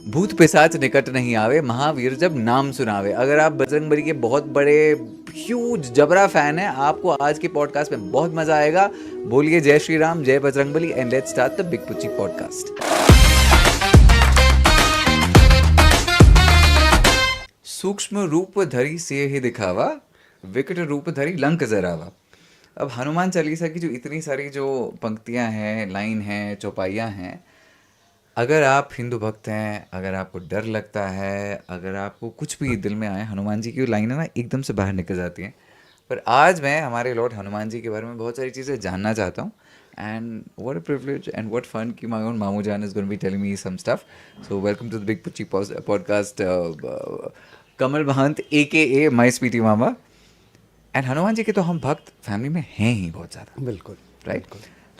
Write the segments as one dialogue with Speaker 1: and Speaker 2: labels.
Speaker 1: भूत पिशाच निकट नहीं आवे, महावीर जब नाम सुनावे। अगर आप बजरंगबली के बहुत बड़े ह्यूज जबरा फैन हैं, आपको आज के पॉडकास्ट में बहुत मजा आएगा। बोलिए जय श्री राम, जय Bajrangbali, and let's start the big Pucchi podcast. सूक्ष्म रूप धरी से ही दिखावा, विकट रूप धरी लंक जरावा। अब हनुमान चालीसा की जो इतनी सारी जो पंक्तियां हैं, लाइन हैं, चौपाइयां हैं, अगर आप हिंदू भक्त हैं, अगर आपको डर लगता है, अगर आपको कुछ भी दिल में आए, हनुमान जी की लाइनें ना एकदम से बाहर निकल जाती हैं। पर आज मैं हमारे लॉर्ड हनुमान जी के बारे में बहुत सारी चीज़ें जानना चाहता हूँ। And what a privilege and what fun कि माय ओन मामू जान is going to be telling me some stuff. So welcome to the big Pucchi podcast, Kamal Mahant AKA my sweetie मामा। एंड हनुमान जी के तो हम भक्त फैमिली में हैं ही बहुत ज़्यादा।
Speaker 2: बिल्कुल
Speaker 1: राइट।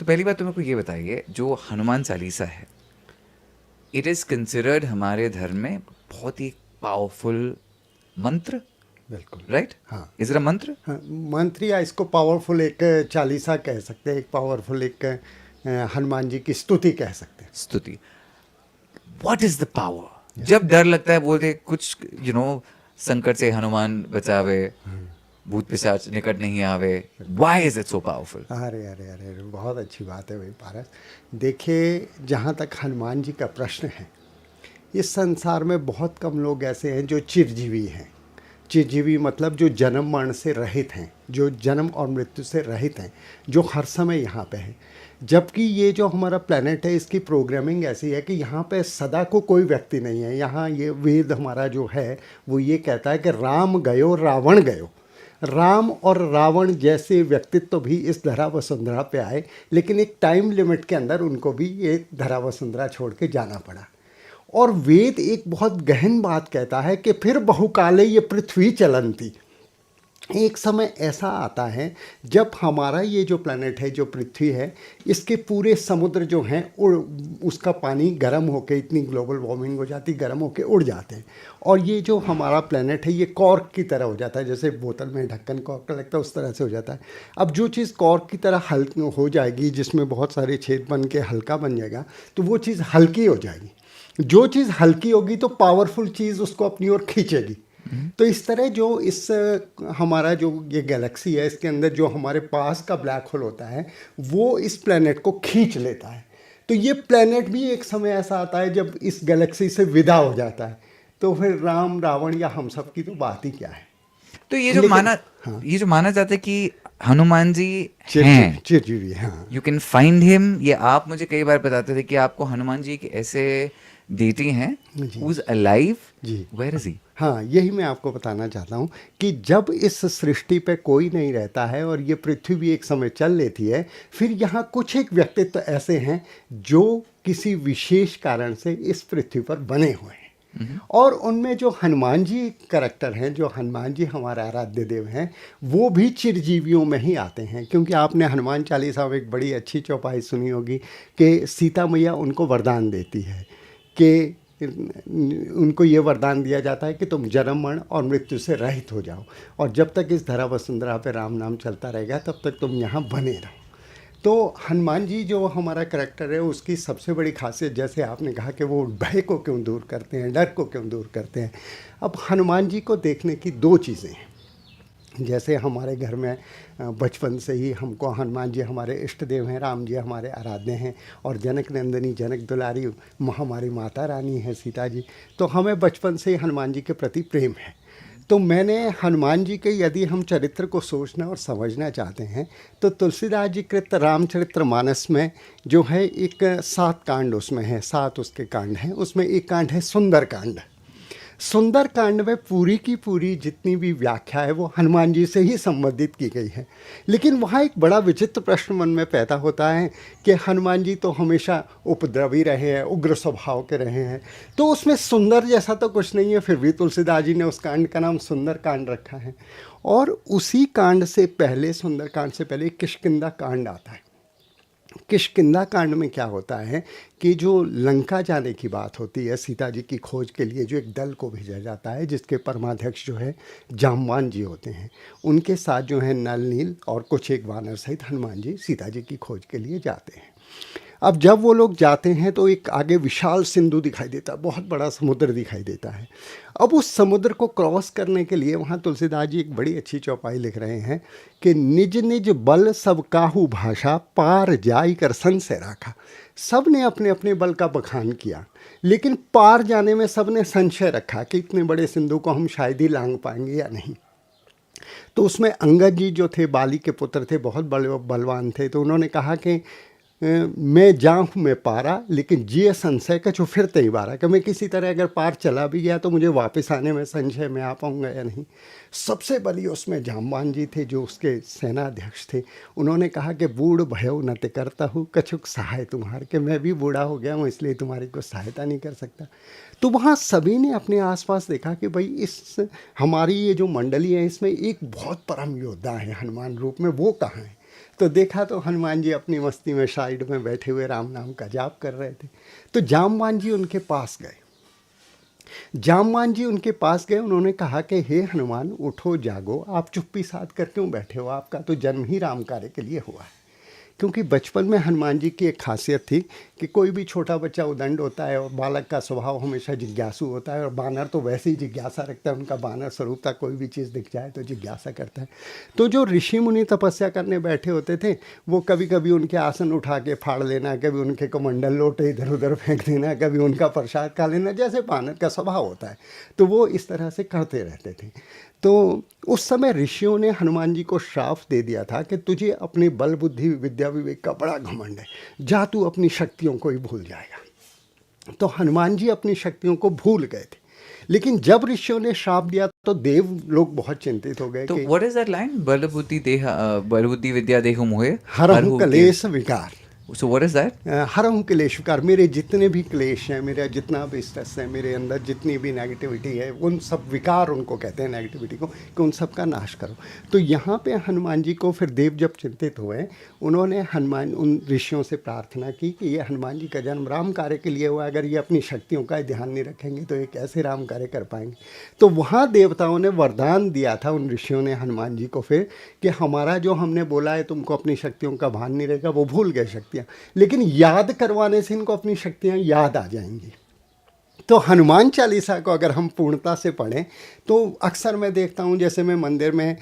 Speaker 1: तो पहली बात तो मेरे को ये बताइए, जो हनुमान चालीसा है, इट इज़ कंसिडर्ड हमारे धर्म में बहुत ही पावरफुल मंत्र।
Speaker 2: बिल्कुल
Speaker 1: राइट।
Speaker 2: हाँ
Speaker 1: इज इट अ मंत्र?
Speaker 2: हाँ, मंत्र या इसको पावरफुल एक चालीसा कह सकते हैं, एक पावरफुल एक हनुमान जी की स्तुति कह सकते हैं।
Speaker 1: स्तुति। What is the power? जब डर लगता है बोलते कुछ संकट से हनुमान बचावे, भूत पिशाच निकट नहीं आवे। Why is it so powerful?
Speaker 2: अरे अरे अरे अरे, बहुत अच्छी बात है भाई पारस। देखिए, जहाँ तक हनुमान जी का प्रश्न है, इस संसार में बहुत कम लोग ऐसे हैं जो चिरजीवी हैं। चिरजीवी मतलब जो जन्म मरण से रहित हैं, जो जन्म और मृत्यु से रहित हैं, जो हर समय यहाँ पे हैं। जबकि ये जो हमारा प्लेनेट है, इसकी प्रोग्रामिंग ऐसी है कि यहाँ पे सदा को कोई व्यक्ति नहीं है। यहाँ ये वेद हमारा जो है वो ये कहता है कि राम गयो रावण गयो। राम और रावण जैसे व्यक्तित्व भी इस धरा वसुंधरा पे आए, लेकिन एक टाइम लिमिट के अंदर उनको भी ये धरा वसुंधरा छोड़ के जाना पड़ा। और वेद एक बहुत गहन बात कहता है कि फिर बहुकाले ये पृथ्वी चलंती। एक समय ऐसा आता है जब हमारा ये जो प्लैनेट है, जो पृथ्वी है, इसके पूरे समुद्र जो हैं उसका पानी गर्म होकर, इतनी ग्लोबल वार्मिंग हो जाती, गर्म होकर उड़ जाते हैं। और ये जो हमारा प्लैनेट है ये कॉर्क की तरह हो जाता है, जैसे बोतल में ढक्कन कॉर्क का लगता है उस तरह से हो जाता है। अब जो चीज़ कॉर्क की तरह हल्की हो जाएगी, जिसमें बहुत सारे छेद बन के हल्का बन जाएगा, तो वो चीज़ हल्की हो जाएगी। जो चीज़ हल्की होगी तो पावरफुल चीज़ उसको अपनी ओर खींचेगी। तो इस तरह जो इस हमारा जो ये गैलेक्सी है, इसके अंदर जो हमारे पास का ब्लैक होल होता है वो इस प्लेनेट को खींच लेता है। तो ये प्लेनेट भी एक समय ऐसा आता है जब इस गैलेक्सी से विदा हो जाता है। तो फिर राम रावण या हम सब की तो बात ही क्या है।
Speaker 1: तो ये जो माना जाता है कि हनुमान जी हैं,
Speaker 2: चिरजीवी। हाँ,
Speaker 1: यू कैन फाइंड हिम। ये आप मुझे कई बार बताते थे कि आपको हनुमान जी के ऐसे डेटी हैं हु इज अलाइव।
Speaker 2: जी,
Speaker 1: वेयर इज ही?
Speaker 2: हाँ, यही मैं आपको बताना चाहता हूँ कि जब इस सृष्टि पे कोई नहीं रहता है और ये पृथ्वी भी एक समय चल लेती है, फिर यहाँ कुछ एक व्यक्तित्व ऐसे हैं जो किसी विशेष कारण से इस पृथ्वी पर बने हुए हैं। और उनमें जो हनुमान जी करैक्टर हैं, जो हनुमान जी हमारे आराध्य देव हैं, वो भी चिरजीवियों में ही आते हैं। क्योंकि आपने हनुमान चालीसा में एक बड़ी अच्छी चौपाई सुनी होगी कि सीता मैया उनको वरदान देती है कि उनको ये वरदान दिया जाता है कि तुम जन्म मरण और मृत्यु से रहित हो जाओ, और जब तक इस धरा वसुंधरा पे राम नाम चलता रहेगा तब तक तुम यहाँ बने रहो। तो हनुमान जी जो हमारा करैक्टर है, उसकी सबसे बड़ी खासियत, जैसे आपने कहा कि वो भय को क्यों दूर करते हैं, डर को क्यों दूर करते हैं। अब हनुमान जी को देखने की दो चीज़ें हैं। जैसे हमारे घर में बचपन से ही हमको हनुमान जी हमारे इष्ट देव हैं, राम जी हमारे आराध्य हैं, और जनक नंदिनी जनक दुलारी हमारी माता रानी है सीता जी। तो हमें बचपन से ही हनुमान जी के प्रति प्रेम है। तो मैंने हनुमान जी के, यदि हम चरित्र को सोचना और समझना चाहते हैं, तो तुलसीदास जी कृत रामचरित्र मानस में जो है एक 7 कांड उसमें है, 7 उसके कांड हैं। उसमें एक कांड है सुंदर कांड। सुंदर कांड में पूरी की पूरी जितनी भी व्याख्या है वो हनुमान जी से ही संबंधित की गई है। लेकिन वहाँ एक बड़ा विचित्र प्रश्न मन में पैदा होता है कि हनुमान जी तो हमेशा उपद्रवी रहे हैं, उग्र स्वभाव के रहे हैं, तो उसमें सुंदर जैसा तो कुछ नहीं है। फिर भी तुलसीदास जी ने उस कांड का नाम सुंदर कांड रखा है। और उसी कांड से पहले, सुंदर कांड से पहले किष्किंधा कांड आता है। किष्किंधा कांड में क्या होता है कि जो लंका जाने की बात होती है, सीता जी की खोज के लिए जो एक दल को भेजा जाता है, जिसके परमाध्यक्ष जो है जाम्बान जी होते हैं, उनके साथ जो है नल नील और कुछ एक वानर सहित हनुमान जी सीता जी की खोज के लिए जाते हैं। अब जब वो लोग जाते हैं तो एक आगे विशाल सिंधु दिखाई देता है, बहुत बड़ा समुद्र दिखाई देता है। अब उस समुद्र को क्रॉस करने के लिए वहाँ तुलसीदास जी एक बड़ी अच्छी चौपाई लिख रहे हैं कि निज निज बल सब काहू भाषा, पार जाई कर सन से राखा। सब ने अपने अपने बल का बखान किया, लेकिन पार जाने में सब ने संशय रखा कि इतने बड़े सिंधु को हम शायद ही लांघ पाएंगे या नहीं। तो उसमें अंगद जी जो थे, बाली के पुत्र थे, बहुत बड़े बलवान थे, तो उन्होंने कहा कि मैं जाऊँ मैं पारा, लेकिन जिये संशय का जो फिर तई बारा, कि मैं किसी तरह अगर पार चला भी गया तो मुझे वापस आने में संशय में आ पाऊँगा या नहीं। सबसे बली उसमें जाम्बान जी थे, जो उसके सेनाध्यक्ष थे। उन्होंने कहा कि बूढ़ भयो न ते करता हूँ कछुक सहाय तुम्हार, कि मैं भी बूढ़ा हो गया हूँ इसलिए तुम्हारी कोई सहायता नहीं कर सकता। तो वहाँ सभी ने अपने आसपास देखा कि भाई इस हमारी ये जो मंडली है इसमें एक बहुत परम योद्धा है हनुमान रूप में, वो कहाँ है। तो देखा तो हनुमान जी अपनी मस्ती में साइड में बैठे हुए राम नाम का जाप कर रहे थे। तो जाम्बान जी उनके पास गए। जाम्बान जी उनके पास गए, उन्होंने कहा कि हे हनुमान उठो जागो, आप चुप्पी साध कर क्यों बैठे हो, आपका तो जन्म ही राम कार्य के लिए हुआ है। क्योंकि बचपन में हनुमान जी की एक खासियत थी कि कोई भी छोटा बच्चा उदंड होता है और बालक का स्वभाव हमेशा जिज्ञासु होता है, और बानर तो वैसे ही जिज्ञासा रखता है, उनका बानर स्वरूप था, कोई भी चीज़ दिख जाए तो जिज्ञासा करता है। तो जो ऋषि मुनि तपस्या करने बैठे होते थे, वो कभी कभी उनके आसन उठा के फाड़ लेना, कभी उनके कमंडल लोटे इधर उधर फेंक देना, कभी उनका प्रसाद खा लेना, जैसे बानर का स्वभाव होता है। तो वो इस तरह से करते रहते थे। तो उस समय ऋषियों ने हनुमान जी को श्राप दे दिया था कि तुझे अपने बल बुद्धि विद्या विवेक का बड़ा घमंड है, जा तू अपनी शक्तियों को ही भूल जाएगा। तो हनुमान जी अपनी शक्तियों को भूल गए थे। लेकिन जब ऋषियों ने श्राप दिया तो देव लोग बहुत चिंतित हो गए
Speaker 1: तो
Speaker 2: कि
Speaker 1: व्हाट इज दैट लाइन, बल बुद्धि विद्या देहु मोहे
Speaker 2: हरहु कलेश विकार।
Speaker 1: So what is that?
Speaker 2: हरहु क्लेश विकार, मेरे जितने भी क्लेश हैं, मेरा जितना भी स्ट्रेस है, मेरे अंदर जितनी भी नेगेटिविटी है, उन सब विकार उनको कहते हैं नेगेटिविटी को, कि उन सब का नाश करो। तो यहाँ पे हनुमान जी को फिर देव जब चिंतित हुए, उन्होंने हनुमान उन ऋषियों से प्रार्थना की कि ये हनुमान जी का जन्म राम कार्य के लिए हुआ, अगर ये अपनी शक्तियों का ध्यान नहीं रखेंगे तो ये कैसे राम कार्य कर पाएंगे। तो वहाँ देवताओं ने वरदान दिया था उन ऋषियों ने हनुमान जी को फिर, कि हमारा जो हमने बोला है तुमको अपनी शक्तियों का भान नहीं रहेगा, वो भूल गए शक्तियाँ, लेकिन याद करवाने से इनको अपनी शक्तियां याद आ जाएंगी। तो हनुमान चालीसा को अगर हम पूर्णता से पढ़ें तो अक्सर मैं देखता हूँ, जैसे मैं मंदिर में,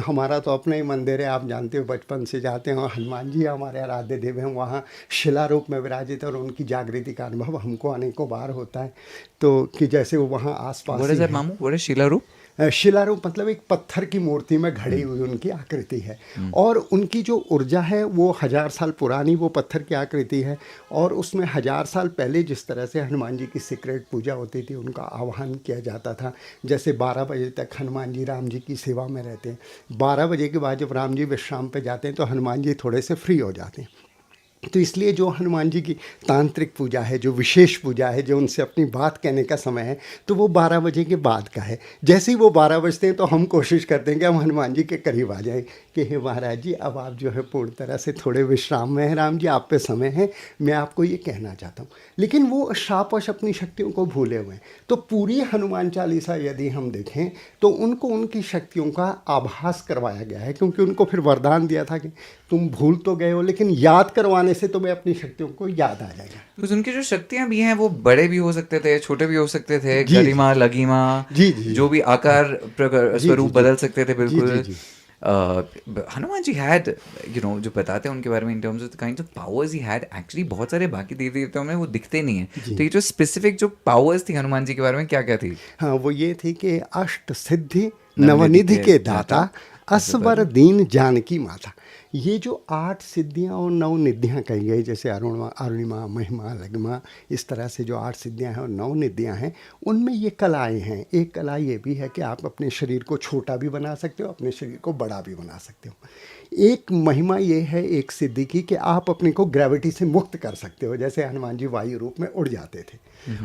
Speaker 2: हमारा तो अपना ही मंदिर है, आप जानते हो, बचपन से जाते हैं, हनुमान जी हमारे आराध्य देव हैं, वहाँ शिला रूप में विराजित और उनकी जागृति का अनुभव हमको अनेकों बार होता है। तो कि जैसे वो वहाँ आसपास
Speaker 1: व्हाट इज दैट मामू, व्हाट इज शिला रूप?
Speaker 2: शिलारूप मतलब एक पत्थर की मूर्ति में घड़ी हुई उनकी आकृति है, और उनकी जो ऊर्जा है वो 1000 साल पुरानी वो पत्थर की आकृति है, और उसमें 1000 साल पहले जिस तरह से हनुमान जी की सीक्रेट पूजा होती थी, उनका आह्वान किया जाता था। जैसे 12 बजे तक हनुमान जी राम जी की सेवा में रहते हैं, 12 बजे के बाद जब राम जी विश्राम पे जाते हैं तो हनुमान जी थोड़े से फ्री हो जाते हैं। तो इसलिए जो हनुमान जी की तांत्रिक पूजा है, जो विशेष पूजा है, जो उनसे अपनी बात कहने का समय है, तो वो 12 बजे के बाद का है। जैसे ही वो 12 बजते हैं तो हम कोशिश करते हैं कि हम हनुमान जी के करीब आ जाएं कि हे महाराज जी, अब आप जो है पूर्ण तरह से थोड़े विश्राम में हैं, राम जी आप पे समय है, मैं आपको ये कहना चाहता हूँ। लेकिन वो शापवश अपनी शक्तियों को भूले हुए हैं। तो पूरी हनुमान चालीसा यदि हम देखें तो उनको उनकी शक्तियों का आभास करवाया गया है, क्योंकि उनको फिर वरदान दिया था कि तुम भूल तो गए हो, लेकिन याद करवाने से तुम्हें अपनी शक्तियों को याद आ जाएगा।
Speaker 1: तो उनकी जो शक्तियां भी हैं वो बड़े भी हो सकते थे, छोटे भी हो सकते थे,
Speaker 2: जी,
Speaker 1: गरिमा लघिमा,
Speaker 2: जी जी
Speaker 1: जो भी आकार स्वरूप
Speaker 2: जी,
Speaker 1: बदल सकते थे
Speaker 2: जी
Speaker 1: बिल्कुल।
Speaker 2: जी।
Speaker 1: हनुमान जी हैड, जो बताते हैं उनके बारे में in terms of the kind of powers he had, actually बहुत सारे बाकी देवी देवताओं में वो दिखते नहीं है। तो ये जो स्पेसिफिक जो पावर्स थी हनुमान जी के बारे में, क्या क्या थी?
Speaker 2: हाँ, वो ये थी कि अष्ट सिद्धि नवनिधि के दाता, असवर दीन जानकी माता। ये जो 8 सिद्धियाँ और 9 निधियाँ कही गई, जैसे अरुणिमा, महिमा, लघिमा, इस तरह से जो 8 सिद्धियाँ हैं और 9 निधियाँ हैं, उनमें ये कलाएँ हैं। एक कला ये भी है कि आप अपने शरीर को छोटा भी बना सकते हो, अपने शरीर को बड़ा भी बना सकते हो। एक महिमा ये है एक सिद्धि की कि आप अपने को ग्रेविटी से मुक्त कर सकते हो। जैसे हनुमान जी वायु रूप में उड़ जाते थे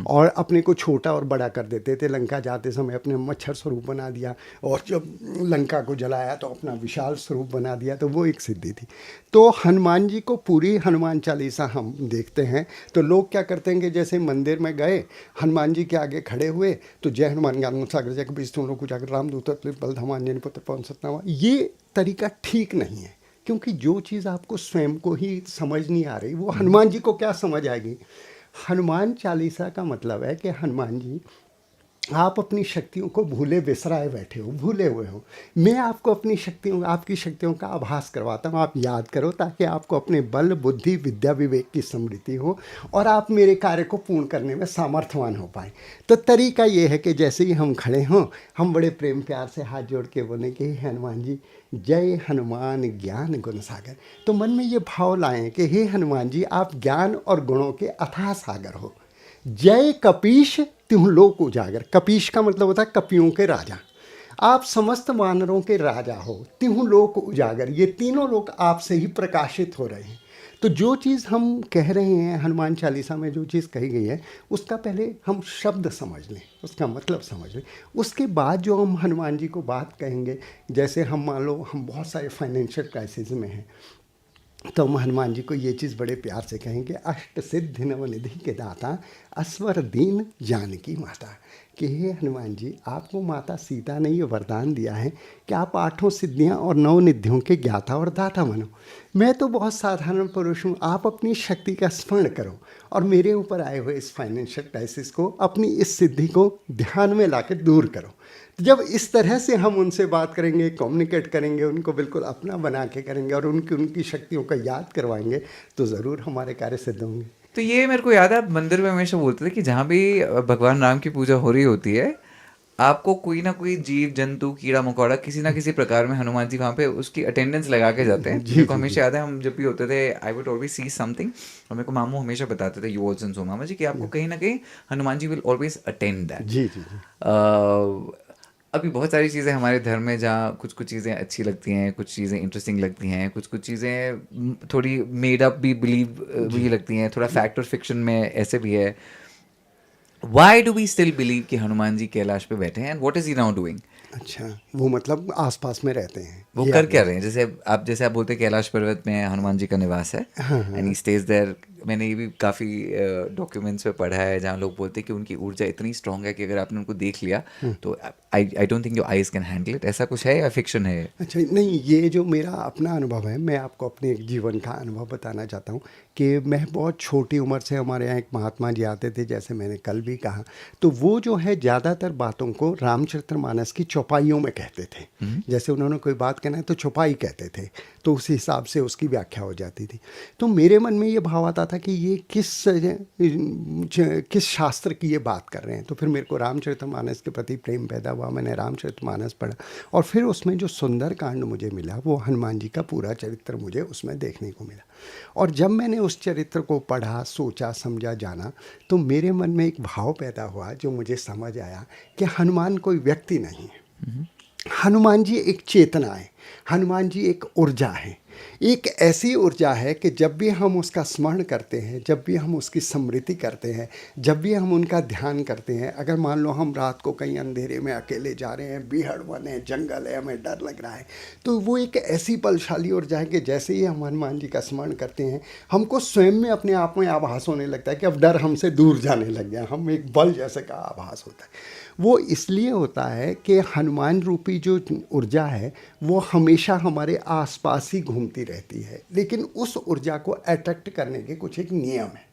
Speaker 2: और अपने को छोटा और बड़ा कर देते थे। लंका जाते समय अपने मच्छर स्वरूप बना दिया, और जब लंका को जलाया तो अपना विशाल स्वरूप बना दिया, तो वो एक सिद्धि थी। तो हनुमान जी को पूरी हनुमान चालीसा हम देखते हैं तो लोग क्या करते हैं कि जैसे मंदिर में गए, हनुमान जी के आगे खड़े हुए तो जय हनुमान ज्ञान सागर जय कपीस तुम लोग जाकर रामदूत बल धमान जन पुत्र पवन सतनामा, ये तरीका ठीक नहीं है। क्योंकि जो चीज़ आपको स्वयं को ही समझ नहीं आ रही वो हनुमान जी को क्या समझ आएगी। हनुमान चालीसा का मतलब है कि हनुमान जी, आप अपनी शक्तियों को भूले बिसराए बैठे हो, भूले हुए हो। मैं आपको अपनी शक्तियों, आपकी शक्तियों का आभास करवाता हूँ, आप याद करो, ताकि आपको अपने बल बुद्धि विद्या विवेक की समृद्धि हो और आप मेरे कार्य को पूर्ण करने में सामर्थ्यवान हो पाए। तो तरीका ये है कि जैसे ही हम खड़े हों, हम बड़े प्रेम प्यार से हाथ जोड़ के बोलें कि हे हनुमान जी, जय हनुमान ज्ञान गुण सागर। तो मन में ये भाव लाएं कि हे हनुमान जी, आप ज्ञान और गुणों के अथाह सागर हो। जय कपीश तिहु लोक उजागर। कपीश का मतलब होता है कपियों के राजा। आप समस्त वानरों के राजा हो। तिहु लोक उजागर, ये तीनों लोक आपसे ही प्रकाशित हो रहे हैं। तो जो चीज़ हम कह रहे हैं हनुमान चालीसा में, जो चीज़ कही गई है, उसका पहले हम शब्द समझ लें, उसका मतलब समझ लें। उसके बाद जो हम हनुमान जी को बात कहेंगे, जैसे हम मान लो हम बहुत सारे फाइनेंशियल क्राइसिस में हैं, तो हम हनुमान जी को ये चीज़ बड़े प्यार से कहेंगे, अष्ट सिद्धि नवनिधि के दाता, अस्वर दीन जानकी माता। कि हे हनुमान जी, आपको माता सीता ने ये वरदान दिया है कि आप 8 सिद्धियां और 9 निधियों के ज्ञाता और दाता बनो। मैं तो बहुत साधारण पुरुष हूँ, आप अपनी शक्ति का स्मरण करो और मेरे ऊपर आए हुए इस फाइनेंशियल क्राइसिस को, अपनी इस सिद्धि को ध्यान में लाकर दूर करो। तो जब इस तरह से हम उनसे बात करेंगे, कम्युनिकेट करेंगे, उनको बिल्कुल अपना बना के करेंगे और उनकी शक्तियों का याद करवाएंगे, तो ज़रूर हमारे कार्य सिद्ध होंगे।
Speaker 1: तो ये मेरे को याद है, आप मंदिर में हमेशा बोलते थे कि जहाँ भी भगवान राम की पूजा हो रही होती है, आपको कोई ना कोई जीव जंतु कीड़ा मकोड़ा किसी ना किसी प्रकार में हनुमान जी वहाँ पे उसकी अटेंडेंस लगा के जाते हैं।
Speaker 2: जी
Speaker 1: मेरे को
Speaker 2: जी जी।
Speaker 1: हमेशा याद है, हम जब भी होते थे, I would always see something, और मेरे को मामू हमेशा बताते थे, यू ऑल्सो सो मामा जी, कि आपको कहीं ना कहीं Hanuman ji will always attend that.
Speaker 2: जी जी जी।
Speaker 1: अभी बहुत सारी चीज़ें हमारे धर्म में, जहाँ कुछ कुछ चीज़ें अच्छी लगती हैं, कुछ चीज़ें इंटरेस्टिंग लगती हैं, कुछ कुछ चीज़ें थोड़ी मेड अप भी बिलीव भी लगती हैं, थोड़ा फैक्ट और फिक्शन में ऐसे भी है। Why do we still believe कि हनुमान जी कैलाश पे बैठे हैं, and what is he now doing?
Speaker 2: अच्छा, वो मतलब आसपास में रहते हैं,
Speaker 1: वो
Speaker 2: ये
Speaker 1: कर
Speaker 2: आप
Speaker 1: क्या
Speaker 2: बोल
Speaker 1: रहे हैं? जैसे आप बोलते हैं कैलाश पर्वत में हनुमान जी का निवास है, एंड ही स्टेज देयर। मैंने ये भी काफ़ी डॉक्यूमेंट्स में पढ़ा है जहाँ लोग बोलते हैं कि उनकी ऊर्जा इतनी स्ट्रांग है कि अगर आपने उनको देख लिया तो I don't think your eyes can handle it. ऐसा कुछ है या फिक्शन है?
Speaker 2: अच्छा, नहीं, ये जो मेरा अपना अनुभव है, मैं आपको अपने एक जीवन का अनुभव बताना चाहता हूँ कि मैं बहुत छोटी उम्र से, हमारे यहाँ एक महात्मा जी आते थे, जैसे मैंने कल भी कहा, तो वो जो है ज़्यादातर बातों को रामचरितमानस की चौपाइयों में कहते थे। जैसे उन्होंने कोई बात कहना है तो चौपाई कहते थे, तो उस हिसाब से उसकी व्याख्या हो जाती थी। तो मेरे मन में ये भाव आता था कि ये किस शास्त्र की ये बात कर रहे हैं। तो फिर मेरे को रामचरितमानस के प्रति प्रेम पैदा हुआ, मैंने रामचरितमानस पढ़ा और फिर उसमें जो सुंदर कांड मुझे मिला, वो हनुमान जी का पूरा चरित्र मुझे उसमें देखने को मिला। और जब मैंने उस चरित्र को पढ़ा, सोचा, समझा, जाना, तो मेरे मन में एक भाव पैदा हुआ जो मुझे समझ आया कि हनुमान कोई व्यक्ति नहीं है, हनुमान जी एक चेतना है, हनुमान जी एक ऊर्जा है। एक ऐसी ऊर्जा है कि जब भी हम उसका स्मरण करते हैं, जब भी हम उसकी स्मृति करते हैं, जब भी हम उनका ध्यान करते हैं, अगर मान लो हम रात को कहीं अंधेरे में अकेले जा रहे हैं, बीहड़ वन है, जंगल है, हमें डर लग रहा है, तो वो एक ऐसी बलशाली ऊर्जा है कि जैसे ही हम हनुमान जी का स्मरण करते हैं, हमको स्वयं में अपने आप में आभास होने लगता है कि अब डर हमसे दूर जाने लग गया, हम एक बल जैसे का आभास होता है। वो इसलिए होता है कि हनुमान रूपी जो ऊर्जा है वो हमेशा हमारे आसपास ही घूमती रहती है, लेकिन उस ऊर्जा को अट्रैक्ट करने के कुछ एक नियम है।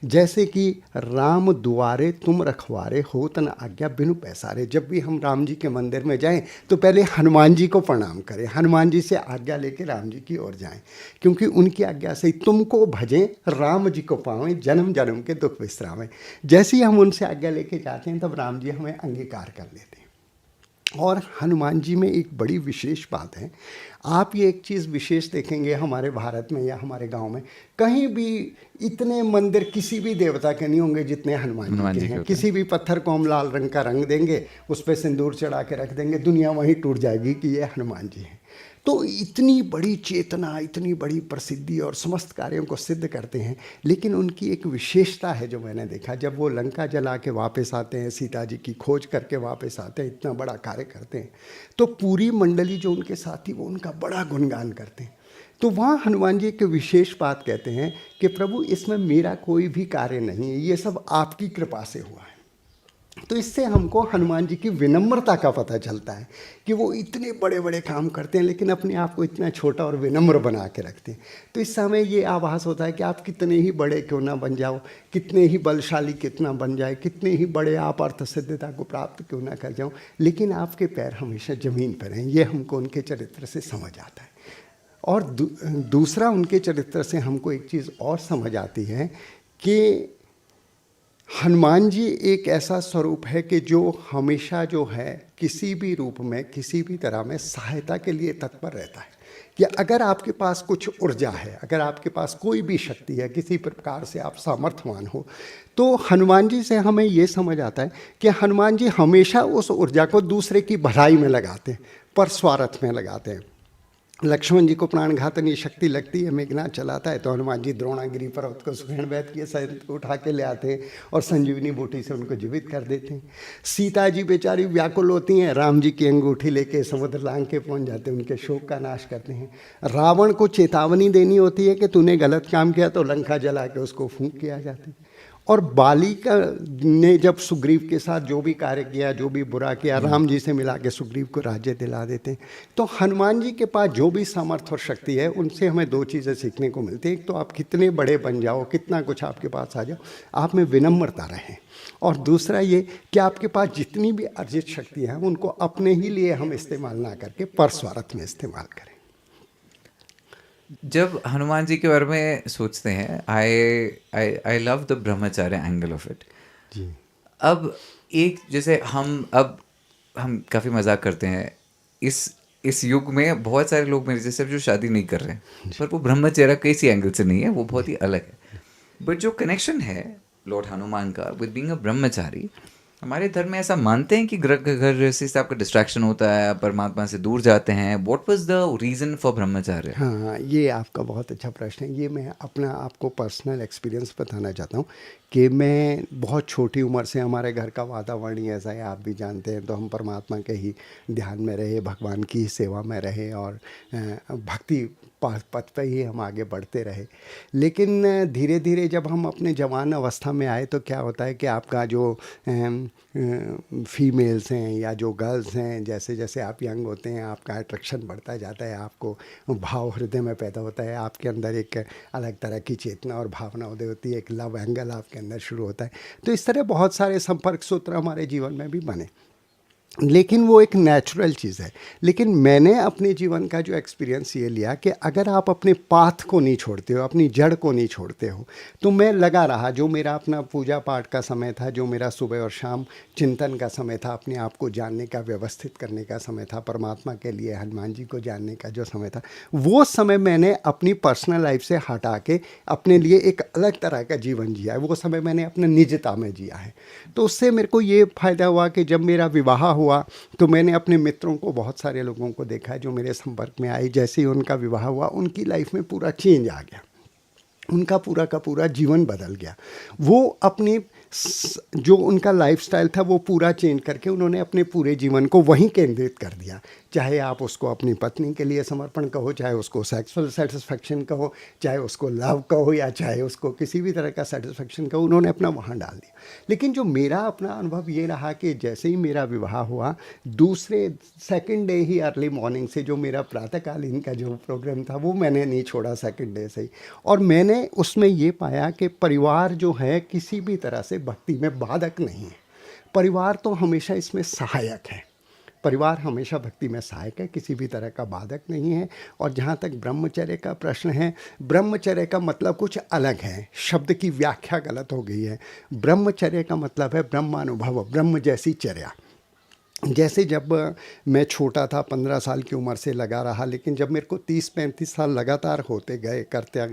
Speaker 2: जैसे कि राम दुआरे तुम रखवारे, होत न आज्ञा बिनु पैसारे। जब भी हम राम जी के मंदिर में जाएं तो पहले हनुमान जी को प्रणाम करें, हनुमान जी से आज्ञा लेके राम जी की ओर जाएं, क्योंकि उनकी आज्ञा से ही तुमको भजें, राम जी को पावें, जन्म जन्म के दुख विश्रामें। जैसे ही हम उनसे आज्ञा लेके जाते हैं तब राम जी हमें अंगीकार कर लेते हैं। और हनुमान जी में एक बड़ी विशेष बात है, आप ये एक चीज़ विशेष देखेंगे हमारे भारत में या हमारे गांव में, कहीं भी इतने मंदिर किसी भी देवता के नहीं होंगे जितने हनुमान जी के हैं। किसी भी पत्थर को हम लाल रंग का रंग देंगे, उस पर सिंदूर चढ़ा के रख देंगे, दुनिया वहीं टूट जाएगी कि ये हनुमान जी हैं। तो इतनी बड़ी चेतना, इतनी बड़ी प्रसिद्धि और समस्त कार्यों को सिद्ध करते हैं, लेकिन उनकी एक विशेषता है जो मैंने देखा, जब वो लंका जला के वापस आते हैं, सीता जी की खोज करके वापस आते हैं, इतना बड़ा कार्य करते हैं, तो पूरी मंडली जो उनके साथ थी वो उनका बड़ा गुणगान करते हैं। तो वहाँ हनुमान जी एक विशेष बात कहते हैं कि प्रभु, इसमें मेरा कोई भी कार्य नहीं है, ये सब आपकी कृपा से हुआ है। तो इससे हमको हनुमान जी की विनम्रता का पता चलता है कि वो इतने बड़े बड़े काम करते हैं लेकिन अपने आप को इतना छोटा और विनम्र बना के रखते हैं। तो इस समय ये आभास होता है कि आप कितने ही बड़े क्यों ना बन जाओ, कितने ही बलशाली कितना बन जाए, कितने ही बड़े आप अर्थ सिद्धता को प्राप्त क्यों ना कर जाओ, लेकिन आपके पैर हमेशा ज़मीन पर हैं। ये हमको उनके चरित्र से समझ आता है। और दूसरा उनके चरित्र से हमको एक चीज़ और समझ आती है कि हनुमान जी एक ऐसा स्वरूप है कि जो हमेशा जो है किसी भी रूप में किसी भी तरह में सहायता के लिए तत्पर रहता है। कि अगर आपके पास कुछ ऊर्जा है, अगर आपके पास कोई भी शक्ति है, किसी प्रकार से आप सामर्थ्यवान हो, तो हनुमान जी से हमें ये समझ आता है कि हनुमान जी हमेशा उस ऊर्जा को दूसरे की भलाई में लगाते हैं, पर स्वार्थ में लगाते हैं। लक्ष्मण जी को प्राणघातनी शक्ति लगती है, मेघनाथ चलाता है तो हनुमान जी द्रोणागिरी पर्वत को सुखेण बैठ के सर उठा के ले आते हैं और संजीवनी बूटी से उनको जीवित कर देते हैं। सीता जी बेचारी व्याकुल होती हैं, राम जी की अंगूठी लेके समुद्र लांग के पहुंच जाते हैं, उनके शोक का नाश करते हैं। रावण को चेतावनी देनी होती है कि तूने गलत काम किया तो लंका जला के उसको फूंक किया जाता है। और बाली का ने जब सुग्रीव के साथ जो भी कार्य किया, जो भी बुरा किया, राम जी से मिला के सुग्रीव को राज्य दिला देते हैं। तो हनुमान जी के पास जो भी सामर्थ्य और शक्ति है, उनसे हमें दो चीज़ें सीखने को मिलती है। एक तो आप कितने बड़े बन जाओ, कितना कुछ आपके पास आ जाओ, आप में विनम्रता रहे। और दूसरा ये कि आपके पास जितनी भी अर्जित शक्ति है उनको अपने ही लिए हम इस्तेमाल ना करके परस्वार्थ में इस्तेमाल करें।
Speaker 1: जब हनुमान जी के बारे में सोचते हैं, I I I love the brahmacharya angle of it.
Speaker 2: जी।
Speaker 1: अब एक जैसे हम काफ़ी मजाक करते हैं, इस युग में बहुत सारे लोग मेरे जैसे जो शादी नहीं कर रहे हैं, पर वो ब्रह्मचर्य किसी एंगल से नहीं है, वो बहुत ही अलग है। बट जो कनेक्शन है लॉर्ड हनुमान का विद बीइंग अ ब्रह्मचारी, हमारे धर्म में ऐसा मानते हैं कि घर से आपका डिस्ट्रैक्शन होता है, परमात्मा से दूर जाते हैं। What was the reason for brahmacharya?
Speaker 2: हाँ, ये आपका बहुत अच्छा प्रश्न है। ये मैं अपना आपको पर्सनल एक्सपीरियंस बताना चाहता हूँ कि मैं बहुत छोटी उम्र से, हमारे घर का वातावरण ही ऐसा है, आप भी जानते हैं, तो हम परमात्मा के ही ध्यान में रहे, भगवान की ही सेवा में रहे और भक्ति पथ पे ही हम आगे बढ़ते रहे। लेकिन धीरे धीरे जब हम अपने जवान अवस्था में आए तो क्या होता है कि आपका जो फीमेल्स हैं या जो गर्ल्स हैं, जैसे जैसे आप यंग होते हैं आपका अट्रैक्शन बढ़ता जाता है, आपको भाव हृदय में पैदा होता है, आपके अंदर एक अलग तरह की चेतना और भावना उदय होती है, एक लव एंगल आपके अंदर शुरू होता है। तो इस तरह बहुत सारे संपर्क सूत्र हमारे जीवन में भी बने, लेकिन वो एक नेचुरल चीज़ है। लेकिन मैंने अपने जीवन का जो एक्सपीरियंस ये लिया कि अगर आप अपने पाथ को नहीं छोड़ते हो, अपनी जड़ को नहीं छोड़ते हो, तो मैं लगा रहा, जो मेरा अपना पूजा पाठ का समय था, जो मेरा सुबह और शाम चिंतन का समय था, अपने आप को जानने का, व्यवस्थित करने का समय था, परमात्मा के लिए हनुमान जी को जानने का जो समय था, वो समय मैंने अपनी पर्सनल लाइफ से हटा के अपने लिए एक अलग तरह का जीवन जिया है। वो समय मैंने अपने निजता में जिया है। तो उससे मेरे को ये फ़ायदा हुआ कि जब मेरा विवाह हुआ तो मैंने अपने मित्रों को, बहुत सारे लोगों को देखा जो मेरे संपर्क में आए, जैसे ही उनका विवाह हुआ उनकी लाइफ में पूरा चेंज आ गया, उनका पूरा का पूरा जीवन बदल गया। वो अपनी जो उनका लाइफस्टाइल था वो पूरा चेंज करके उन्होंने अपने पूरे जीवन को वहीं केंद्रित कर दिया। चाहे आप उसको अपनी पत्नी के लिए समर्पण कहो, चाहे उसको सेक्सुअल सेटिस्फेक्शन कहो, चाहे उसको लव कहो, या चाहे उसको किसी भी तरह का सेटिस्फेक्शन कहो, उन्होंने अपना वहाँ डाल दिया। लेकिन जो मेरा अपना अनुभव ये रहा कि जैसे ही मेरा विवाह हुआ, दूसरे सेकंड डे ही अर्ली मॉर्निंग से जो मेरा प्रातःकालीन का जो प्रोग्राम था वो मैंने नहीं छोड़ा सेकंड डे से ही। और मैंने उसमें ये पाया कि परिवार जो है किसी भी तरह से भक्ति में बाधक नहीं है, परिवार तो हमेशा इसमें सहायक है। परिवार हमेशा भक्ति में सहायक है, किसी भी तरह का बाधक नहीं है। और जहाँ तक ब्रह्मचर्य का प्रश्न है, ब्रह्मचर्य का मतलब कुछ अलग है, शब्द की व्याख्या गलत हो गई है। ब्रह्मचर्य का मतलब है ब्रह्मानुभव, ब्रह्म जैसी चर्या। जैसे जब मैं छोटा था, 15 साल की उम्र से लगा रहा, लेकिन जब मेरे को 30-35 साल लगातार होते गए, करता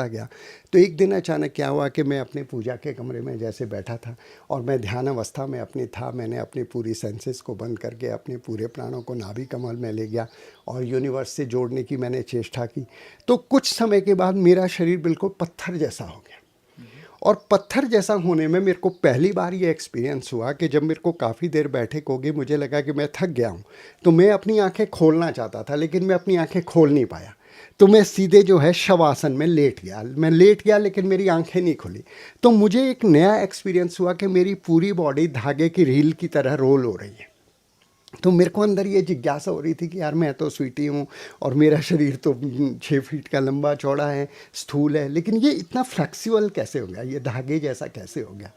Speaker 2: गया, तो एक दिन अचानक क्या हुआ कि मैं अपने पूजा के कमरे में जैसे बैठा था और मैं ध्यान अवस्था में अपनी था। मैंने अपनी पूरी सेंसेस को बंद करके अपने पूरे प्राणों को नाभि कमल में ले गया और यूनिवर्स से जोड़ने की मैंने चेष्टा की। तो कुछ समय के बाद मेरा शरीर बिल्कुल पत्थर जैसा हो गया। और पत्थर जैसा होने में मेरे को पहली बार ये एक्सपीरियंस हुआ कि जब मेरे को काफ़ी देर बैठे होगी, मुझे लगा कि मैं थक गया हूँ, तो मैं अपनी आंखें खोलना चाहता था, लेकिन मैं अपनी आंखें खोल नहीं पाया। तो मैं सीधे जो है शवासन में लेट गया। मैं लेट गया लेकिन मेरी आंखें नहीं खुली। तो मुझे एक नया एक्सपीरियंस हुआ कि मेरी पूरी बॉडी धागे की रील की तरह रोल हो रही है। तो मेरे को अंदर ये जिज्ञासा हो रही थी कि यार मैं तो स्वीटी हूँ और मेरा शरीर तो 6 फीट का लंबा चौड़ा है, स्थूल है, लेकिन ये इतना फ्लेक्सिबल कैसे हो गया, ये धागे जैसा कैसे हो गया।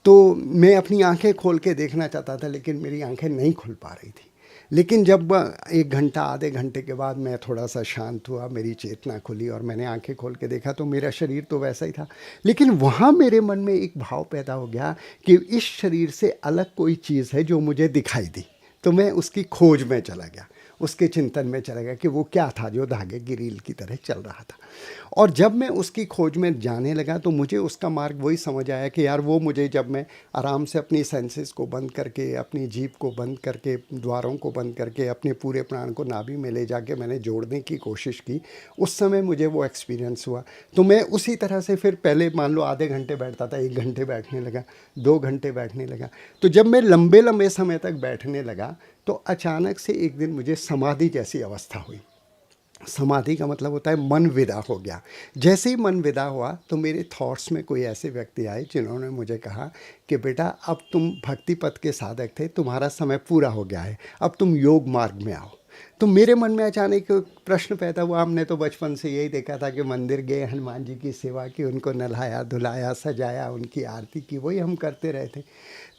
Speaker 2: तो मैं अपनी आंखें खोल के देखना चाहता था लेकिन मेरी आंखें नहीं खुल पा रही थी। लेकिन जब 1 घंटा आधे घंटे के बाद मैं थोड़ा सा शांत हुआ, मेरी चेतना खुली और मैंने आंखें खोल के देखा तो मेरा शरीर तो वैसा ही था। लेकिन वहाँ मेरे मन में एक भाव पैदा हो गया कि इस शरीर से अलग कोई चीज़ है जो मुझे दिखाई दी। तो मैं उसकी खोज में चला गया, उसके चिंतन में चला गया कि वो क्या था जो धागे की रील की तरह चल रहा था। और जब मैं उसकी खोज में जाने लगा तो मुझे उसका मार्ग वही समझ आया कि यार वो मुझे, जब मैं आराम से अपनी सेंसेस को बंद करके, अपनी जीभ को बंद करके, द्वारों को बंद करके अपने पूरे प्राण को नाभि में ले जाके मैंने जोड़ने की कोशिश की, उस समय मुझे वो एक्सपीरियंस हुआ। तो मैं उसी तरह से फिर पहले मान लो आधे घंटे बैठता था, 1 घंटे बैठने लगा, 2 घंटे बैठने लगा। तो जब मैं लंबे लंबे समय तक बैठने लगा तो अचानक से एक दिन मुझे समाधि जैसी अवस्था हुई। समाधि का मतलब होता है मन विदा हो गया। जैसे ही मन विदा हुआ तो मेरे थॉट्स में कोई ऐसे व्यक्ति आए जिन्होंने मुझे कहा कि बेटा अब तुम भक्ति पथ के साधक थे, तुम्हारा समय पूरा हो गया है, अब तुम योग मार्ग में आओ। तो मेरे मन में अचानक एक प्रश्न पैदा हुआ। हमने तो बचपन से यही देखा था कि मंदिर गए, हनुमान जी की सेवा की, उनको नहलाया धुलाया सजाया, उनकी आरती की, वही हम करते रहे थे।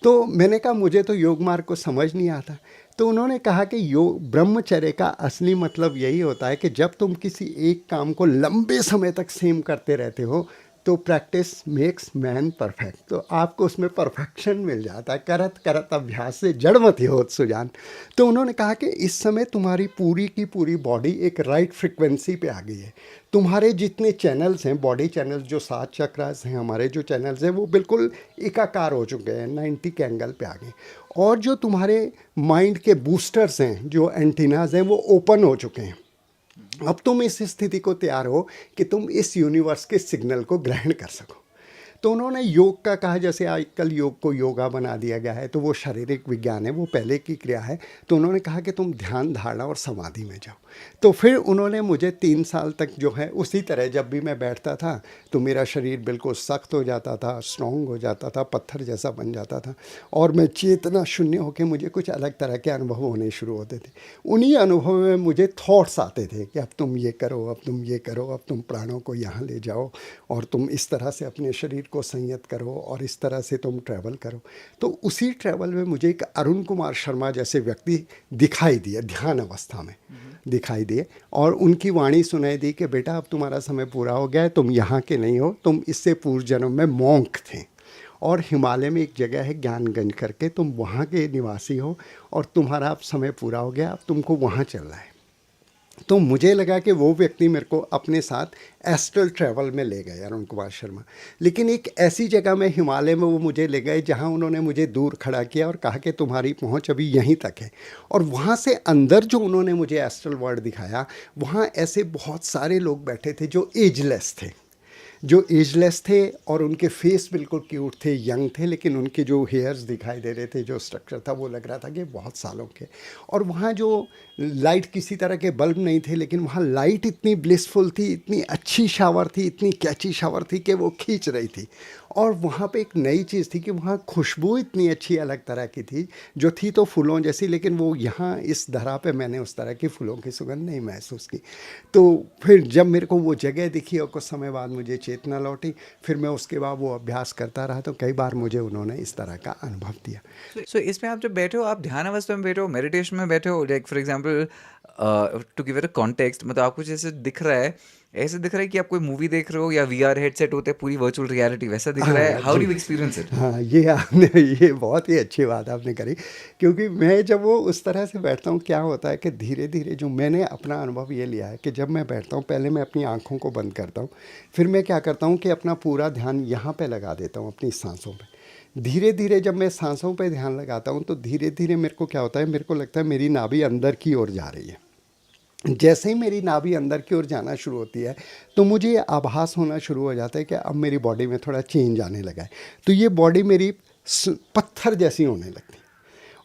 Speaker 2: तो मैंने कहा मुझे तो योग मार्ग को समझ नहीं आता। तो उन्होंने कहा कि योग ब्रह्मचर्य का असली मतलब यही होता है कि जब तुम किसी एक काम को लंबे समय तक सेम करते रहते हो तो प्रैक्टिस मेक्स मैन परफेक्ट। तो आपको उसमें परफेक्शन मिल जाता है, करत करत अभ्यास से जड़ मत होत सुजान। तो उन्होंने कहा कि इस समय तुम्हारी पूरी की पूरी बॉडी एक राइट फ्रिक्वेंसी पे आ गई है। तुम्हारे जितने चैनल्स हैं, बॉडी चैनल्स, जो 7 चक्रास हैं हमारे, जो चैनल्स हैं वो बिल्कुल एकाकार हो चुके हैं, 90 के एंगल पे आ गए। और जो तुम्हारे माइंड के बूस्टर्स हैं, जो एंटीनाज हैं, वो ओपन हो चुके हैं। अब तुम इस स्थिति को तैयार हो कि तुम इस यूनिवर्स के सिग्नल को ग्रहण कर सको। तो उन्होंने योग का कहा, जैसे आजकल योग को योगा बना दिया गया है तो वो शारीरिक विज्ञान है, वो पहले की क्रिया है। तो उन्होंने कहा कि तुम ध्यान, धारणा और समाधि में जाओ। तो फिर उन्होंने मुझे 3 साल तक जो है उसी तरह, जब भी मैं बैठता था तो मेरा शरीर बिल्कुल सख्त हो जाता था, स्ट्रॉन्ग हो जाता था, पत्थर जैसा बन जाता था और मैं चेतना शून्य होकर मुझे कुछ अलग तरह के अनुभव होने शुरू होते थे। उन्हीं अनुभव में मुझे थॉट्स आते थे कि अब तुम ये करो, अब तुम ये करो, अब तुम प्राणों को यहाँ ले जाओ और तुम इस तरह से अपने शरीर को संयत करो और इस तरह से तुम ट्रैवल करो। तो उसी ट्रैवल में मुझे एक अरुण कुमार शर्मा जैसे व्यक्ति दिखाई दिए, ध्यान अवस्था में दिखाई दिए, और उनकी वाणी सुनाई दी कि बेटा अब तुम्हारा समय पूरा हो गया है, तुम यहाँ के नहीं हो, तुम इससे पूर्व जन्म में मॉन्क थे और हिमालय में एक जगह है ज्ञानगंज करके, तुम वहाँ के निवासी हो और तुम्हारा अब समय पूरा हो गया, अब तुमको वहाँ चलना है। तो मुझे लगा कि वो व्यक्ति मेरे को अपने साथ एस्ट्रल ट्रैवल में ले गए, अरुण कुमार शर्मा। लेकिन एक ऐसी जगह में हिमालय में वो मुझे ले गए जहाँ उन्होंने मुझे दूर खड़ा किया और कहा कि तुम्हारी पहुँच अभी यहीं तक है। और वहाँ से अंदर जो उन्होंने मुझे एस्ट्रल वर्ल्ड दिखाया, वहाँ ऐसे बहुत सारे लोग बैठे थे जो एजलेस थे, और उनके फेस बिल्कुल क्यूट थे, यंग थे, लेकिन उनके जो हेयर्स दिखाई दे रहे थे, जो स्ट्रक्चर था, वो लग रहा था कि बहुत सालों के। और वहाँ जो लाइट, किसी तरह के बल्ब नहीं थे, लेकिन वहाँ लाइट इतनी ब्लिसफुल थी, इतनी अच्छी शावर थी, इतनी कैची शावर थी कि वो खींच रही थी। और वहाँ पे एक नई चीज़ थी कि वहाँ खुशबू इतनी अच्छी अलग तरह की थी, जो थी तो फूलों जैसी, लेकिन वो यहाँ इस धरा पे मैंने उस तरह की फूलों की सुगंध नहीं महसूस की। तो फिर जब मेरे को वो जगह दिखी और कुछ समय बाद मुझे चेतना लौटी, फिर मैं उसके बाद वो अभ्यास करता रहा। तो कई बार मुझे उन्होंने इस तरह का अनुभव दिया।
Speaker 1: सो इसमें आप जब बैठे हो, आप ध्यान अवस्था में बैठे हो, मेडिटेशन में बैठे हो, like for example to give it a context, मतलब आपको जैसे दिख रहा है, ऐसे दिख रहा है कि आप कोई मूवी देख रहे हो या वीआर हेडसेट होते हैं, पूरी वर्चुअल रियलिटी वैसा दिख रहा है? How do you experience it?
Speaker 2: हाँ, ये बहुत ही अच्छी बात आपने करी, क्योंकि मैं जब वो उस तरह से बैठता हूँ, क्या होता है कि धीरे धीरे जो मैंने अपना अनुभव ये लिया है कि जब मैं बैठता हूँ, पहले मैं अपनी आँखों को बंद करता हूँ, फिर मैं क्या करता हूँ कि अपना पूरा ध्यान यहाँ पे लगा देता हूँ, अपनी सांसों पे। धीरे धीरे जब मैं सांसों पे ध्यान लगाता हूँ तो धीरे धीरे मेरे को क्या होता है, मेरे को लगता है मेरी नाभि अंदर की ओर जा रही है। जैसे ही मेरी नाभि अंदर की ओर जाना शुरू होती है तो मुझे ये आभास होना शुरू हो जाता है कि अब मेरी बॉडी में थोड़ा चेंज आने लगा है। तो ये बॉडी मेरी पत्थर जैसी होने लगती है।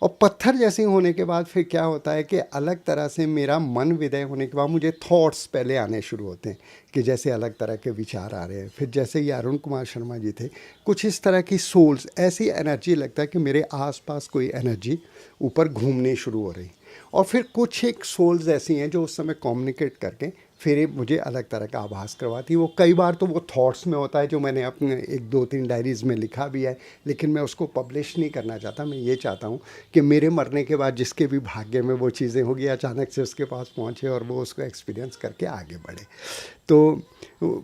Speaker 2: और पत्थर जैसे होने के बाद फिर क्या होता है कि अलग तरह से मेरा मन विदय होने के बाद मुझे थॉट्स पहले आने शुरू होते हैं कि जैसे अलग तरह के विचार आ रहे हैं। फिर जैसे ये अरुण कुमार शर्मा जी थे, कुछ इस तरह की सोल्स, ऐसी एनर्जी लगता है कि मेरे आसपास कोई एनर्जी ऊपर घूमने शुरू हो रही। और फिर कुछ एक सोल्स ऐसी हैं जो उस समय कम्युनिकेट करके फिर ये मुझे अलग तरह का आभास करवाती है। वो कई बार तो वो थॉट्स में होता है जो मैंने अपने 1 2 3 डायरीज़ में लिखा भी है, लेकिन मैं उसको पब्लिश नहीं करना चाहता। मैं ये चाहता हूँ कि मेरे मरने के बाद जिसके भी भाग्य में वो चीज़ें होगी, अचानक से उसके पास पहुँचे और वो उसको एक्सपीरियंस करके आगे बढ़े। तो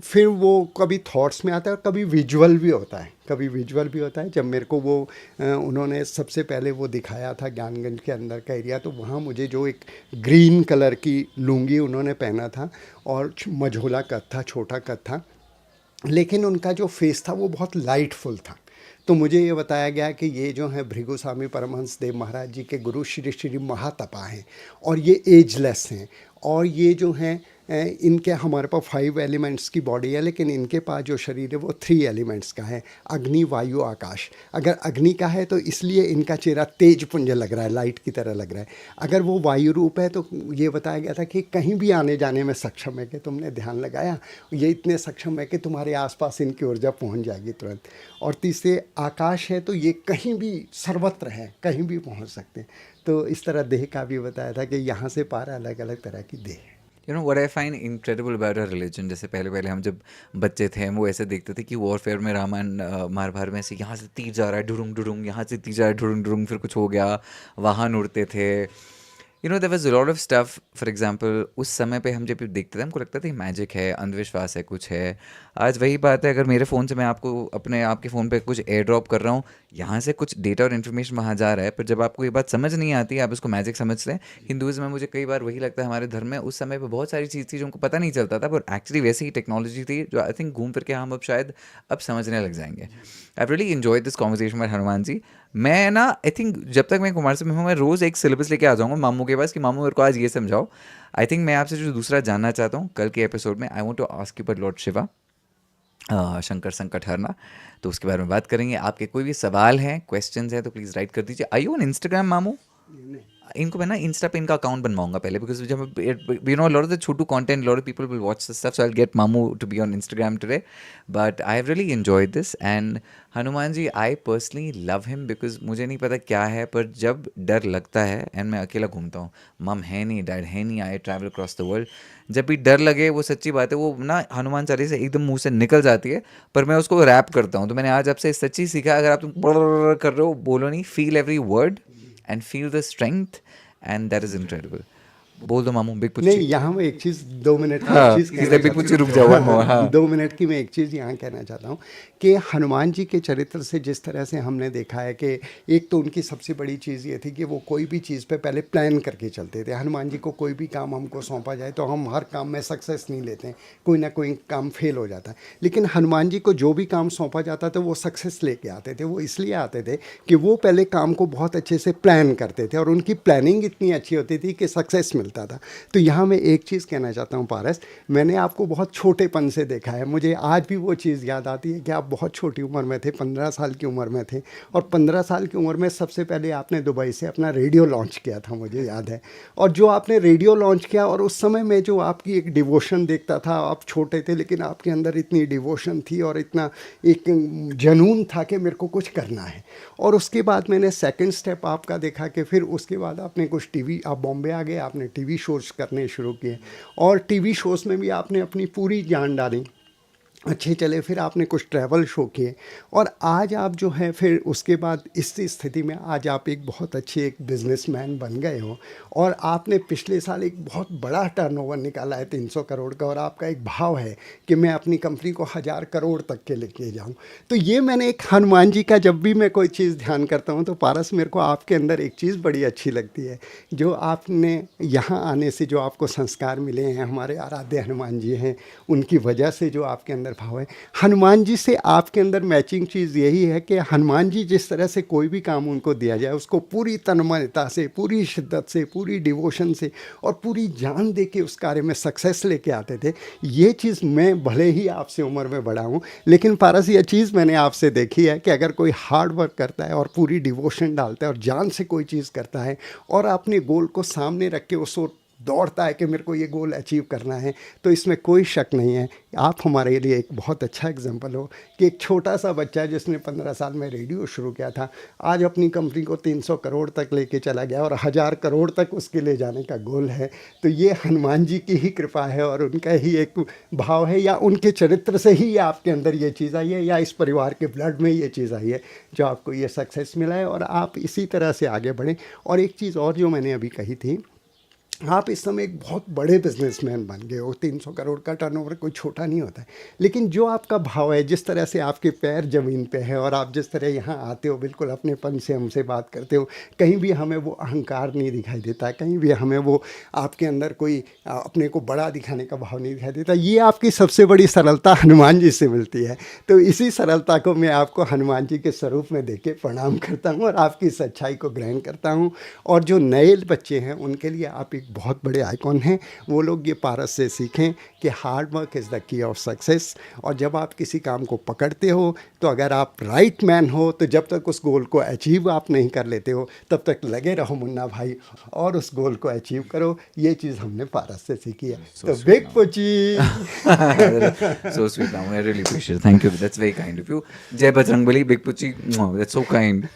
Speaker 2: फिर वो कभी थॉट्स में आता है और कभी विजुअल भी होता है, कभी विजुअल भी होता है। जब मेरे को वो उन्होंने सबसे पहले वो दिखाया था ज्ञानगंज के अंदर का एरिया, तो वहाँ मुझे जो एक ग्रीन कलर की लुंगी उन्होंने पहना था और मझोला कद था, छोटा कद था, लेकिन उनका जो फेस था वो बहुत लाइटफुल था। तो मुझे ये बताया गया कि ये जो है भृगु स्वामी परमहंस देव महाराज जी के गुरु श्री श्री महातपा हैं और ये एजलेस हैं। और ये जो हैं इनके, हमारे पास 5 एलिमेंट्स की बॉडी है, लेकिन इनके पास जो शरीर है वो 3 एलिमेंट्स का है, अग्नि वायु आकाश। अगर अग्नि का है तो इसलिए इनका चेहरा तेज पुंज लग रहा है, लाइट की तरह लग रहा है। अगर वो वायु रूप है तो ये बताया गया था कि कहीं भी आने जाने में सक्षम है, कि तुमने ध्यान लगाया, ये इतने सक्षम है कि तुम्हारे आसपास इनकी ऊर्जा पहुंच जाएगी तुरंत। और तीसरे आकाश है तो ये कहीं भी सर्वत्र है, कहीं भी पहुंच सकते हैं। तो इस तरह देह का भी बताया था कि यहाँ से पार अलग अलग तरह की देह है।
Speaker 1: You know what I find incredible about our religion, जैसे पहले पहले हम जब बच्चे थे हम वो ऐसे देखते थे कि वॉरफेयर में रामायण महाभारत में से यहाँ से तीर जा रहा है ढुरुंग ढुरुंग, यहाँ से तीर जा रहा है ढुरुंग ढुरुंग, फिर कुछ हो गया, वाहन उड़ते थे। You know there was a lot of stuff. For example उस समय पे हम जब ये देखते थे हमको लगता था मैजिक है, अंधविश्वास है, कुछ है। आज वही बात है, अगर मेरे फ़ोन से मैं आपको अपने आपके फ़ोन पे कुछ एयर ड्रॉप कर रहा हूँ, यहाँ से कुछ डेटा और इन्फॉर्मेशन वहाँ जा रहा है, पर जब आपको ये बात समझ नहीं आती आप उसको मैजिक समझते हैं। हिंदुज़्म में मुझे कई बार वही लगता है, हमारे धर्म में उस समय पे बहुत सारी चीज़ थी जो हमको पता नहीं चलता था, पर एक्चुअली वैसी ही टेक्नोलॉजी थी जो आई थिंक घूम फिर के हम अब शायद अब समझने लग जाएंगे। I really enjoyed this conversation with Hanuman ji. मैं ना आई थिंक जब तक मैं कुमार से हूँ मैं रोज़ एक सिलेबस लेके आ जाऊँगा मामू के पास कि मामू मेरे को आज ये समझाओ। आई थिंक मैं आपसे जो दूसरा जानना चाहता हूँ कल के एपिसोड में, I want to ask you about lord Shiva, Shankar संकट हरना, तो उसके बारे में बात करेंगे। आपके कोई भी सवाल हैं, क्वेश्चंस हैं तो प्लीज़ राइट कर दीजिए। आई यू ऑन इंस्टाग्राम मामू? इनको मैं ना इंस्टा पे इनका अकाउंट बनवाऊंगा पहले, बिकॉज जब you know lot of the छोटू content, lot of people will watch this stuff, so I will get मामू to be on Instagram today. But I have really enjoyed this. And Hanuman ji, I personally love him because मुझे नहीं पता क्या है, पर जब डर लगता है एंड मैं अकेला घूमता हूँ, मम है नहीं, डैड है नहीं, I travel across the world, जब भी डर लगे, वो सच्ची बात है, वो ना हनुमान चालीसा एकदम मुंह से निकल जाती है, पर मैं उसको रैप करता हूँ। तो मैंने आज आपसे सच्ची सीखा, अगर आप तुम कर रहे हो, बोलो नहीं, feel every word and feel the strength, and that is incredible. बोल दो मामू, बिग पुच्ची।
Speaker 2: नहीं, यहाँ मैं एक चीज़ 2 मिनट की
Speaker 1: हाँ,
Speaker 2: एक चीज़
Speaker 1: इसलिए बिग पुच्ची रुक जाओ, one more, हाँ।
Speaker 2: 2 मिनट की मैं एक चीज़ यहाँ कहना चाहता हूँ कि हनुमान जी के चरित्र से जिस तरह से हमने देखा है कि एक तो उनकी सबसे बड़ी चीज़ ये थी कि वो कोई भी चीज़ पे पहले प्लान करके चलते थे। हनुमान जी को कोई भी काम हमको सौंपा जाए तो हम हर काम में सक्सेस नहीं लेते हैं, कोई ना कोई काम फेल हो जाता है, लेकिन हनुमान जी को जो भी काम सौंपा जाता था वो सक्सेस लेके आते थे। वो इसलिए आते थे कि वो पहले काम को बहुत अच्छे से प्लान करते थे और उनकी प्लानिंग इतनी अच्छी होती थी कि सक्सेस मिलता था। तो यहाँ मैं एक चीज़ कहना चाहता हूँ पारस, मैंने आपको बहुत छोटेपन से देखा है, मुझे आज भी वो चीज़ याद आती है कि आप बहुत छोटी उम्र में थे, 15 साल की उम्र में थे, और 15 साल की उम्र में सबसे पहले आपने दुबई से अपना रेडियो लॉन्च किया था, मुझे याद है। और जो आपने रेडियो लॉन्च किया, और उस समय में जो आपकी एक डिवोशन देखता था, आप छोटे थे लेकिन आपके अंदर इतनी डिवोशन थी और इतना एक जनून था कि मेरे को कुछ करना है। और उसके बाद मैंने सेकंड स्टेप आपका देखा कि फिर उसके बाद आपने कुछ टीवी, आप बॉम्बे आ गए, आपने टीवी शोज करने शुरू किए और टीवी शोज में भी आपने अपनी पूरी जान डाली, अच्छे चले। फिर आपने कुछ ट्रैवल शो किए और आज आप जो है फिर उसके बाद इस स्थिति में आज आप एक बहुत अच्छे एक बिजनेसमैन बन गए हो और आपने पिछले साल एक बहुत बड़ा टर्नओवर निकाला है 300 करोड़ का, और आपका एक भाव है कि मैं अपनी कंपनी को 1000 करोड़ तक के लेके जाऊं। तो ये मैंने एक हनुमान जी का, जब भी मैं कोई चीज़ ध्यान करता हूं तो पारस मेरे को आपके अंदर एक चीज़ बड़ी अच्छी लगती है, जो आपने यहाँ आने से जो आपको संस्कार मिले हैं, हमारे आराध्य हनुमान जी हैं, उनकी वजह से जो आपके अंदर अंदर भाव है। हनुमान जी से आपके अंदर मैचिंग चीज़ यही है कि हनुमान जी जिस तरह से कोई भी काम उनको दिया जाए उसको पूरी तन्मयता से, पूरी शिद्दत से, पूरी डिवोशन से और पूरी जान दे के उस कार्य में सक्सेस लेके आते थे। ये चीज़ मैं भले ही आपसे उम्र में बड़ा हूँ, लेकिन पारस ये चीज़ मैंने आपसे देखी है कि अगर कोई हार्ड वर्क करता है और पूरी डिवोशन डालता है और जान से कोई चीज़ करता है और अपने गोल को सामने रख के उसको दौड़ता है कि मेरे को ये गोल अचीव करना है, तो इसमें कोई शक नहीं है। आप हमारे लिए एक बहुत अच्छा एग्जांपल हो कि एक छोटा सा बच्चा जिसने 15 साल में रेडियो शुरू किया था, आज अपनी कंपनी को 300 करोड़ तक लेके चला गया और 1000 करोड़ तक उसके ले जाने का गोल है। तो ये हनुमान जी की ही कृपा है और उनका ही एक भाव है, या उनके चरित्र से ही आपके अंदर ये चीज़ आई है, या इस परिवार के ब्लड में ये चीज़ आई है जो आपको ये सक्सेस मिला है और आप इसी तरह से आगे बढ़ें। और एक चीज़ और जो मैंने अभी कही थी, आप इस समय एक बहुत बड़े बिजनेसमैन बन गए हो। 300 करोड़ का टर्नओवर कोई छोटा नहीं होता है, लेकिन जो आपका भाव है, जिस तरह से आपके पैर ज़मीन पे है और आप जिस तरह यहाँ आते हो बिल्कुल अपनेपन से हमसे बात करते हो, कहीं भी हमें वो अहंकार नहीं दिखाई देता, कहीं भी हमें वो आपके अंदर कोई अपने को बड़ा दिखाने का भाव नहीं दिखाई देता। ये आपकी सबसे बड़ी सरलता हनुमान जी से मिलती है। तो इसी सरलता को मैं आपको हनुमान जी के स्वरूप में देके प्रणाम करता हूँ और आपकी सच्चाई को ग्रहण करता हूँ। और जो नए बच्चे हैं उनके लिए आप एक बहुत बड़े आइकॉन हैं। वो लोग ये पारस से सीखें कि hard work is the key of success. और जब आप किसी काम को पकड़ते हो तो अगर आप राइट मैन हो तो जब तक उस गोल को अचीव आप नहीं कर लेते हो तब तक लगे रहो मुन्ना भाई और उस गोल को अचीव करो। ये चीज़ हमने पारस से सीखी है। तो big पुची।
Speaker 1: So sweet, Ram. I really appreciate it. Thank you. That's very kind of you. Jai Bajrangbali, Big Puchi. That's so kind.